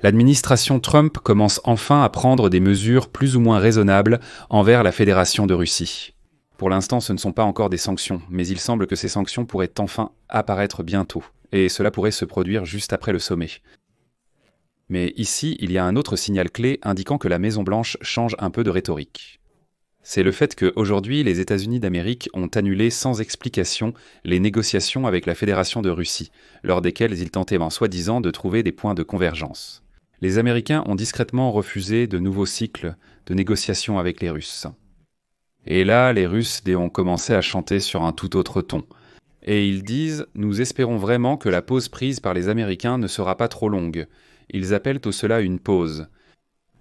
L'administration Trump commence enfin à prendre des mesures plus ou moins raisonnables envers la Fédération de Russie. Pour l'instant, ce ne sont pas encore des sanctions, mais il semble que ces sanctions pourraient enfin apparaître bientôt, et cela pourrait se produire juste après le sommet. Mais ici, il y a un autre signal clé indiquant que la Maison-Blanche change un peu de rhétorique. C'est le fait qu'aujourd'hui, les États-Unis d'Amérique ont annulé sans explication les négociations avec la Fédération de Russie, lors desquelles ils tentaient en soi-disant de trouver des points de convergence. Les Américains ont discrètement refusé de nouveaux cycles de négociations avec les Russes. Et là, les Russes ont commencé à chanter sur un tout autre ton. Et ils disent « Nous espérons vraiment que la pause prise par les Américains ne sera pas trop longue. » Ils appellent tout cela une pause.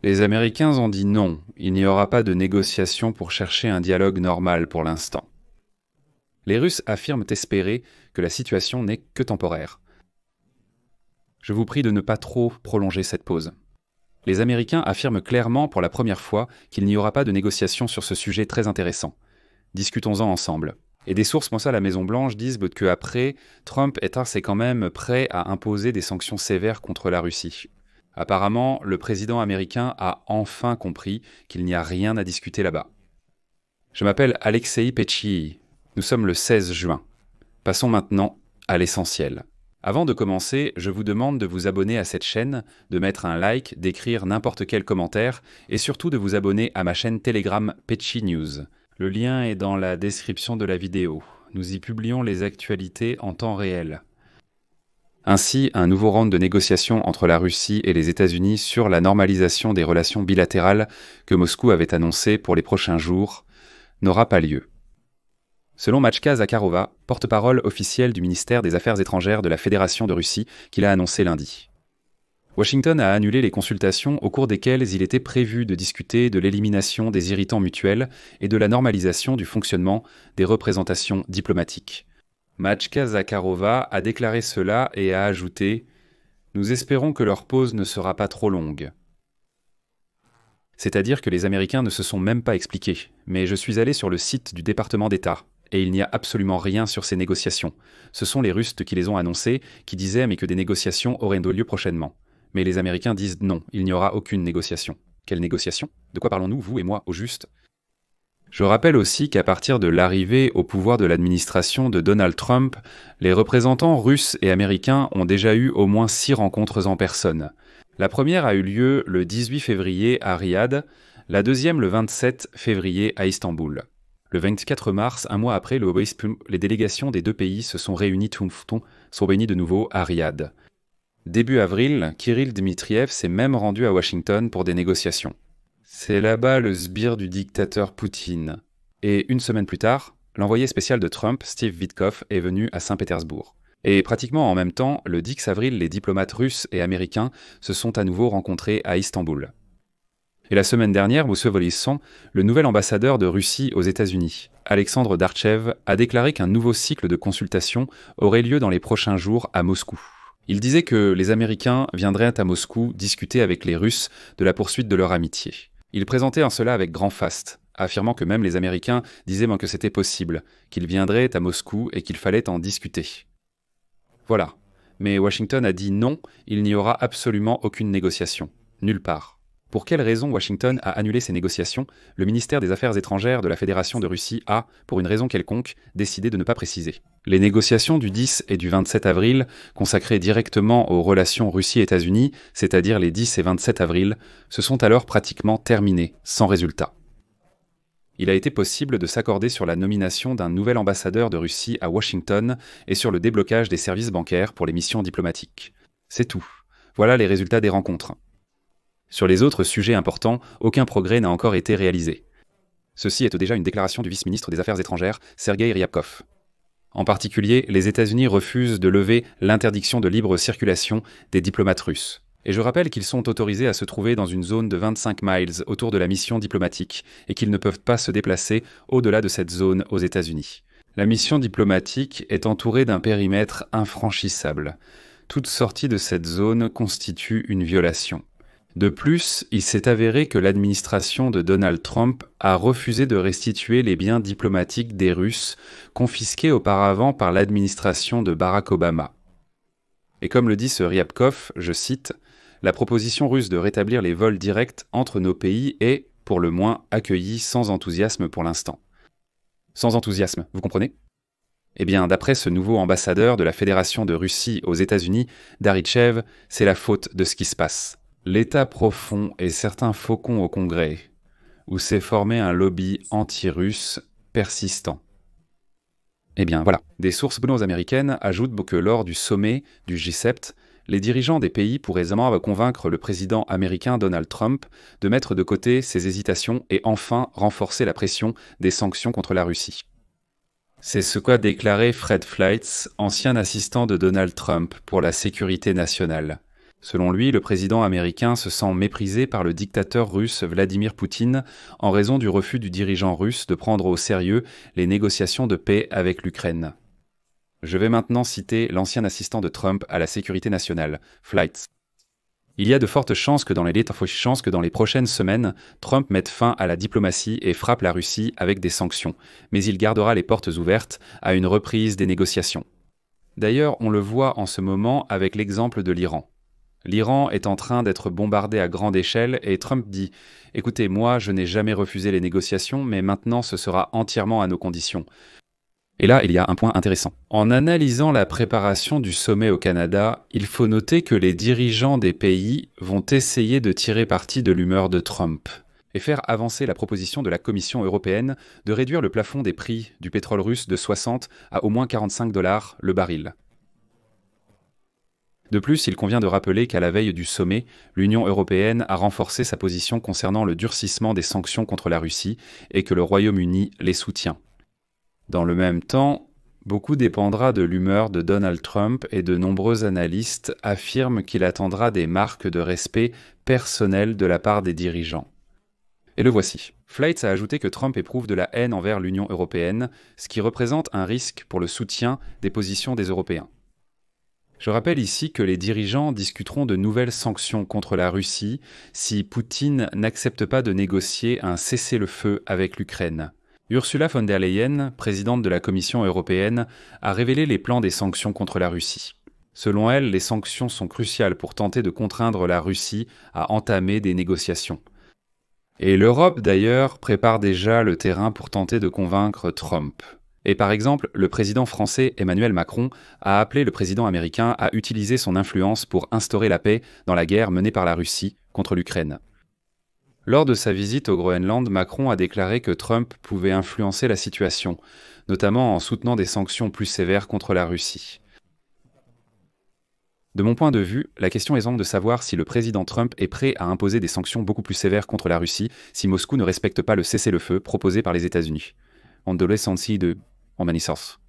Les Américains ont dit non, il n'y aura pas de négociation pour chercher un dialogue normal pour l'instant. Les Russes affirment espérer que la situation n'est que temporaire. Je vous prie de ne pas trop prolonger cette pause. Les Américains affirment clairement pour la première fois qu'il n'y aura pas de négociation sur ce sujet très intéressant. Discutons-en ensemble. Et des sources pensant à la Maison-Blanche disent qu'après, Trump est quand même prêt à imposer des sanctions sévères contre la Russie. Apparemment, le président américain a enfin compris qu'il n'y a rien à discuter là-bas. Je m'appelle Alexei Petchii. Nous sommes le 16 juin. Passons maintenant à l'essentiel. Avant de commencer, je vous demande de vous abonner à cette chaîne, de mettre un like, d'écrire n'importe quel commentaire et surtout de vous abonner à ma chaîne Telegram Petchii News. Le lien est dans la description de la vidéo. Nous y publions les actualités en temps réel. Ainsi, un nouveau round de négociations entre la Russie et les États-Unis sur la normalisation des relations bilatérales que Moscou avait annoncé pour les prochains jours n'aura pas lieu. Selon Machka Zakharova, porte-parole officielle du ministère des Affaires étrangères de la Fédération de Russie, qu'il a annoncé lundi. Washington a annulé les consultations au cours desquelles il était prévu de discuter de l'élimination des irritants mutuels et de la normalisation du fonctionnement des représentations diplomatiques. Machka Zakharova a déclaré cela et a ajouté « Nous espérons que leur pause ne sera pas trop longue ». C'est-à-dire que les Américains ne se sont même pas expliqués, mais je suis allé sur le site du département d'État, et il n'y a absolument rien sur ces négociations. Ce sont les Russes qui les ont annoncées, qui disaient mais que des négociations auraient lieu prochainement. Mais les Américains disent non, il n'y aura aucune négociation. Quelle négociation? De quoi parlons-nous, vous et moi, au juste? Je rappelle aussi qu'à partir de l'arrivée au pouvoir de l'administration de Donald Trump, les représentants russes et américains ont déjà eu au moins 6 rencontres en personne. La première a eu lieu le 18 février à Riyad, la deuxième le 27 février à Istanbul. Le 24 mars, un mois après, les délégations des deux pays se sont réunies de nouveau à Riyad. Début avril, Kirill Dmitriev s'est même rendu à Washington pour des négociations. C'est là-bas le sbire du dictateur Poutine. Et une semaine plus tard, l'envoyé spécial de Trump, Steve Witkoff, est venu à Saint-Pétersbourg. Et pratiquement en même temps, le 10 avril, les diplomates russes et américains se sont à nouveau rencontrés à Istanbul. Et la semaine dernière, M. Volisson, le nouvel ambassadeur de Russie aux États-Unis, Alexandre Darchev, a déclaré qu'un nouveau cycle de consultations aurait lieu dans les prochains jours à Moscou. Il disait que les Américains viendraient à Moscou discuter avec les Russes de la poursuite de leur amitié. Il présentait en cela avec grand faste, affirmant que même les Américains disaient que c'était possible, qu'ils viendraient à Moscou et qu'il fallait en discuter. Voilà. Mais Washington a dit non, il n'y aura absolument aucune négociation. Nulle part. Pour quelle raison Washington a annulé ces négociations? Le ministère des Affaires étrangères de la Fédération de Russie a, pour une raison quelconque, décidé de ne pas préciser. Les négociations du 10 et du 27 avril, consacrées directement aux relations Russie-États-Unis, c'est-à-dire les 10 et 27 avril, se sont alors pratiquement terminées, sans résultat. Il a été possible de s'accorder sur la nomination d'un nouvel ambassadeur de Russie à Washington et sur le déblocage des services bancaires pour les missions diplomatiques. C'est tout. Voilà les résultats des rencontres. Sur les autres sujets importants, aucun progrès n'a encore été réalisé. Ceci est déjà une déclaration du vice-ministre des Affaires étrangères, Sergueï Ryabkov. En particulier, les États-Unis refusent de lever l'interdiction de libre circulation des diplomates russes. Et je rappelle qu'ils sont autorisés à se trouver dans une zone de 25 miles autour de la mission diplomatique et qu'ils ne peuvent pas se déplacer au-delà de cette zone aux États-Unis. La mission diplomatique est entourée d'un périmètre infranchissable. Toute sortie de cette zone constitue une violation. De plus, il s'est avéré que l'administration de Donald Trump a refusé de restituer les biens diplomatiques des Russes confisqués auparavant par l'administration de Barack Obama. Et comme le dit ce Ryabkov, je cite, « La proposition russe de rétablir les vols directs entre nos pays est, pour le moins, accueillie sans enthousiasme pour l'instant. Sans enthousiasme, vous comprenez ? Eh bien, d'après ce nouveau ambassadeur de la Fédération de Russie aux États-Unis, Darytchev, c'est la faute de ce qui se passe. L'État profond et certains faucons au Congrès, où s'est formé un lobby anti-russe persistant. Eh bien voilà, des sources américaines ajoutent que lors du sommet du G7, les dirigeants des pays pourraient aisément convaincre le président américain Donald Trump de mettre de côté ses hésitations et enfin renforcer la pression des sanctions contre la Russie. C'est ce qu'a déclaré Fred Fleitz, ancien assistant de Donald Trump pour la sécurité nationale. Selon lui, le président américain se sent méprisé par le dictateur russe Vladimir Poutine en raison du refus du dirigeant russe de prendre au sérieux les négociations de paix avec l'Ukraine. Je vais maintenant citer l'ancien assistant de Trump à la sécurité nationale, Fleitz. Il y a de fortes chances que dans les prochaines semaines, Trump mette fin à la diplomatie et frappe la Russie avec des sanctions, mais il gardera les portes ouvertes à une reprise des négociations. D'ailleurs, on le voit en ce moment avec l'exemple de l'Iran. L'Iran est en train d'être bombardé à grande échelle et Trump dit « Écoutez, moi, je n'ai jamais refusé les négociations, mais maintenant ce sera entièrement à nos conditions. » Et là, il y a un point intéressant. En analysant la préparation du sommet au Canada, il faut noter que les dirigeants des pays vont essayer de tirer parti de l'humeur de Trump et faire avancer la proposition de la Commission européenne de réduire le plafond des prix du pétrole russe de 60 à au moins 45 $ le baril. De plus, il convient de rappeler qu'à la veille du sommet, l'Union européenne a renforcé sa position concernant le durcissement des sanctions contre la Russie et que le Royaume-Uni les soutient. Dans le même temps, beaucoup dépendra de l'humeur de Donald Trump et de nombreux analystes affirment qu'il attendra des marques de respect personnel de la part des dirigeants. Et le voici. Fleitz a ajouté que Trump éprouve de la haine envers l'Union européenne, ce qui représente un risque pour le soutien des positions des Européens. Je rappelle ici que les dirigeants discuteront de nouvelles sanctions contre la Russie si Poutine n'accepte pas de négocier un cessez-le-feu avec l'Ukraine. Ursula von der Leyen, présidente de la Commission européenne, a révélé les plans des sanctions contre la Russie. Selon elle, les sanctions sont cruciales pour tenter de contraindre la Russie à entamer des négociations. Et l'Europe, d'ailleurs, prépare déjà le terrain pour tenter de convaincre Trump. Et par exemple, le président français Emmanuel Macron a appelé le président américain à utiliser son influence pour instaurer la paix dans la guerre menée par la Russie contre l'Ukraine. Lors de sa visite au Groenland, Macron a déclaré que Trump pouvait influencer la situation, notamment en soutenant des sanctions plus sévères contre la Russie. De mon point de vue, la question est donc de savoir si le président Trump est prêt à imposer des sanctions beaucoup plus sévères contre la Russie si Moscou ne respecte pas le cessez-le-feu proposé par les États-Unis. En many sources.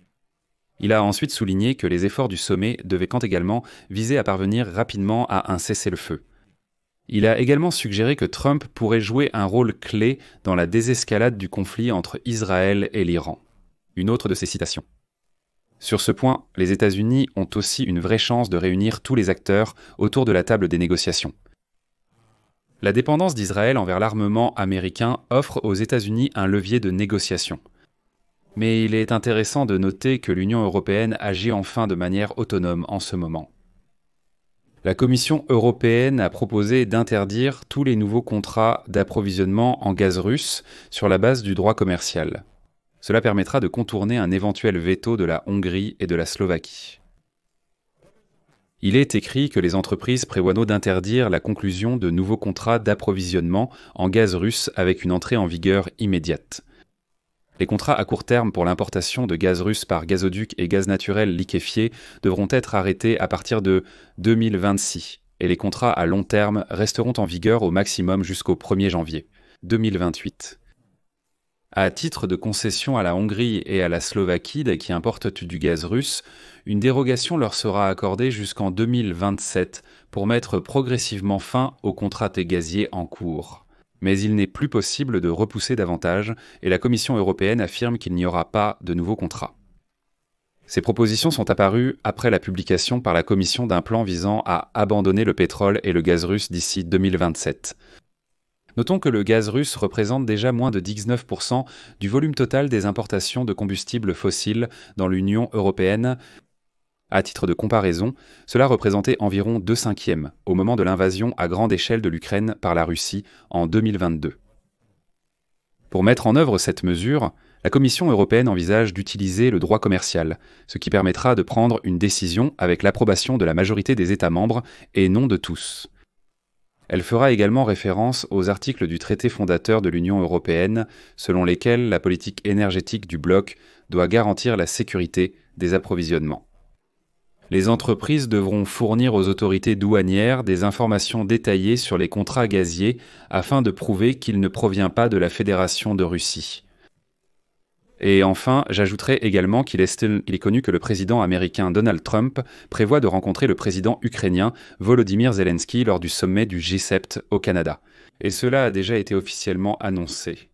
Il a ensuite souligné que les efforts du sommet devaient quant également viser à parvenir rapidement à un cessez-le-feu. Il a également suggéré que Trump pourrait jouer un rôle clé dans la désescalade du conflit entre Israël et l'Iran. Une autre de ses citations. Sur ce point, les États-Unis ont aussi une vraie chance de réunir tous les acteurs autour de la table des négociations. La dépendance d'Israël envers l'armement américain offre aux États-Unis un levier de négociation. Mais il est intéressant de noter que l'Union européenne agit enfin de manière autonome en ce moment. La Commission européenne a proposé d'interdire tous les nouveaux contrats d'approvisionnement en gaz russe sur la base du droit commercial. Cela permettra de contourner un éventuel veto de la Hongrie et de la Slovaquie. Il est écrit que les entreprises prévoient d'interdire la conclusion de nouveaux contrats d'approvisionnement en gaz russe avec une entrée en vigueur immédiate. Les contrats à court terme pour l'importation de gaz russe par gazoduc et gaz naturel liquéfié devront être arrêtés à partir de 2026 et les contrats à long terme resteront en vigueur au maximum jusqu'au 1er janvier 2028. À titre de concession à la Hongrie et à la Slovaquie qui importent du gaz russe, une dérogation leur sera accordée jusqu'en 2027 pour mettre progressivement fin aux contrats gaziers en cours. Mais il n'est plus possible de repousser davantage et la Commission européenne affirme qu'il n'y aura pas de nouveaux contrats. Ces propositions sont apparues après la publication par la Commission d'un plan visant à abandonner le pétrole et le gaz russe d'ici 2027. Notons que le gaz russe représente déjà moins de 19% du volume total des importations de combustibles fossiles dans l'Union européenne À titre de comparaison, cela représentait environ 2/5 au moment de l'invasion à grande échelle de l'Ukraine par la Russie en 2022. Pour mettre en œuvre cette mesure, la Commission européenne envisage d'utiliser le droit commercial, ce qui permettra de prendre une décision avec l'approbation de la majorité des États membres et non de tous. Elle fera également référence aux articles du traité fondateur de l'Union européenne, selon lesquels la politique énergétique du bloc doit garantir la sécurité des approvisionnements. Les entreprises devront fournir aux autorités douanières des informations détaillées sur les contrats gaziers afin de prouver qu'il ne provient pas de la Fédération de Russie. Et enfin, j'ajouterai également qu'il est connu que le président américain Donald Trump prévoit de rencontrer le président ukrainien Volodymyr Zelensky lors du sommet du G7 au Canada. Et cela a déjà été officiellement annoncé.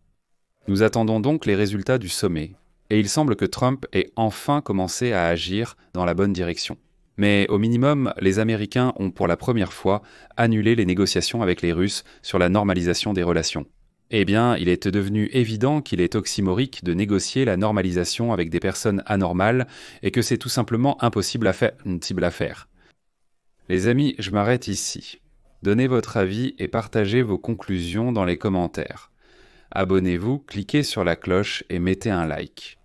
Nous attendons donc les résultats du sommet. Et il semble que Trump ait enfin commencé à agir dans la bonne direction. Mais au minimum, les Américains ont pour la première fois annulé les négociations avec les Russes sur la normalisation des relations. Eh bien, il est devenu évident qu'il est oxymorique de négocier la normalisation avec des personnes anormales et que c'est tout simplement impossible à faire. Les amis, je m'arrête ici. Donnez votre avis et partagez vos conclusions dans les commentaires. Abonnez-vous, cliquez sur la cloche et mettez un like.